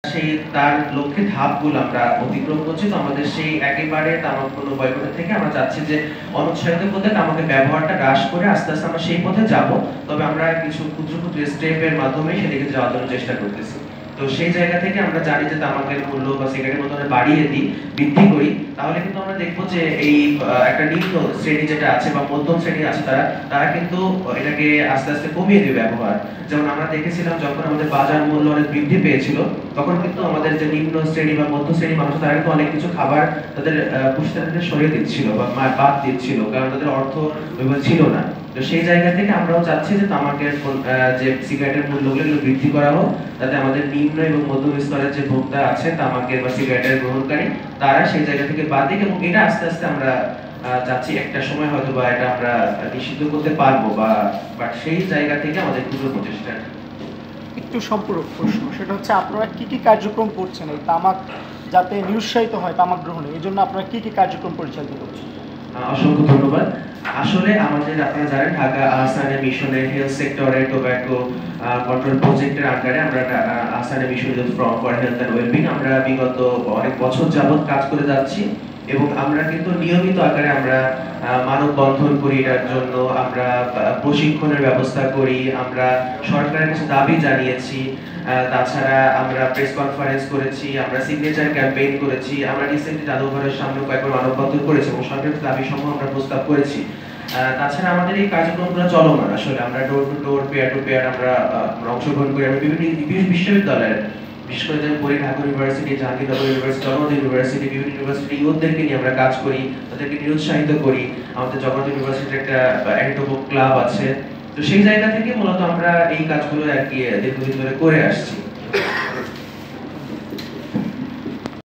সেই তার লক্ষ্যে ধাপগুলো আমরা অতিক্রম করছি। তো আমাদের সেই একেবারে তামাক পণ্য বয়কটের থেকে আমরা চাচ্ছি যে অনুৎসাহিত করতে তামাকের ব্যবহারটা হ্রাস করে আস্তে, আস্তে আমরা সেই পথে যাবো। তবে আমরা কিছু ক্ষুদ্র, ক্ষুদ্র স্টেপের মাধ্যমে সেদিকে যাওয়ার জন্য চেষ্টা করতেছি। তো সেই জায়গা থেকে আমরা জানি যে তামাকের মূল্য বা সিগারেটের মূল্য আমরা বাড়িয়ে দিই, বৃদ্ধি করি, তাহলে কিন্তু আমরা দেখবো যে এই একটা নিম্ন শ্রেণী যেটা আছে বা মধ্যম শ্রেণী আছে তারা কিন্তু এটাকে আস্তে, আস্তে কমিয়ে দিবে ব্যবহার। যেমন আমরা দেখেছিলাম যখন আমাদের বাজার মূল্য অনেক বৃদ্ধি পেয়েছিল, তখন কিন্তু আমাদের যে নিম্ন শ্রেণী বা মধ্য শ্রেণীর মানুষ তারা কিন্তু অনেক কিছু খাবার তাদের পুষ্টিদার থেকে সরিয়ে দিচ্ছিল বা বাদ দিচ্ছিল, কারণ তাদের অর্থ ওইভাবে ছিল না। তো সেই জায়গা থেকে আমরাও চাচ্ছি যে তামাকের যে সিগারেটের মূল্যগুলো এগুলো বৃদ্ধি করা হোক, যাতে আমাদের নিম্ন এবং মধ্যম স্তরের যে ভোক্তা আছে তামাকের বা সিগারেটের গ্রহণকারী, তারা সেই জায়গা থেকে বাদ দিক, এবং এটা আস্তে আস্তে আমরা চাচ্ছি একটা সময় হয়তো বা এটা আমরা নিষিদ্ধ করতে পারবো, বাট সেই জায়গা থেকে আমাদের ক্ষুদ্র প্রচেষ্টা। একটু সম্পূরক প্রশ্ন, সেটা হচ্ছে আপনারা কি কি কার্যক্রম করছেন এই তামাক যাতে নিরুৎসাহিত হয় তামাক গ্রহণে, এই জন্য আপনারা কি কি কার্যক্রম পরিচালিত করছেন? অসংখ্য ধন্যবাদ। আসলে আমাদের আপনারা জানেন ঢাকা আহসানে মিশনের হেলথ সেক্টরে টোব্যাকো কন্ট্রোল প্রজেক্টের আন্ডারে আমরা আহসানে mission for health and wellbeing আমরা বিগত অনেক বছর যাবত কাজ করে যাচ্ছি, এবং আমরা কিন্তু নিয়মিত আকারে আমরা মানববন্ধন করি, এটার জন্য আমরা প্রশিক্ষণের ব্যবস্থা করি, আমরা সরকারের কাছে দাবি জানিয়েছি, তাছাড়া আমরা প্রেস কনফারেন্স করেছি, আমরা সিগনেচার ক্যাম্পেইন করেছি, আমরা রিসেন্টলি জাদুঘরের সামনে কয়েকবার মানববন্ধন করেছি এবং সরকারের দাবি সমূহ আমরা প্রস্তাব করেছি। তাছাড়া আমাদের এই কার্যক্রমগুলো চলমান, আসলে আমরা door to door, pair to pair আমরা অংশগ্রহণ করি। আমরা বিভিন্ন বিশ্ববিদ্যালয়ের, বিশেষ করে যেমন পরে Dhaka university, Jahangirnagar university, Jagannath university, বিভিন্ন ইউনিভার্সিটি ইউথদেরকে নিয়ে আমরা কাজ করি, তাদেরকে নিরুৎসাহিত করি। আমাদের জগন্নাথ ইউনিভার্সিটির একটা অ্যান্টোবো ক্লাব আছে। তো সেই জায়গা থেকে মূলত আমরা এই কাজগুলো আর কি দীর্ঘদিন ধরে করে আসছি।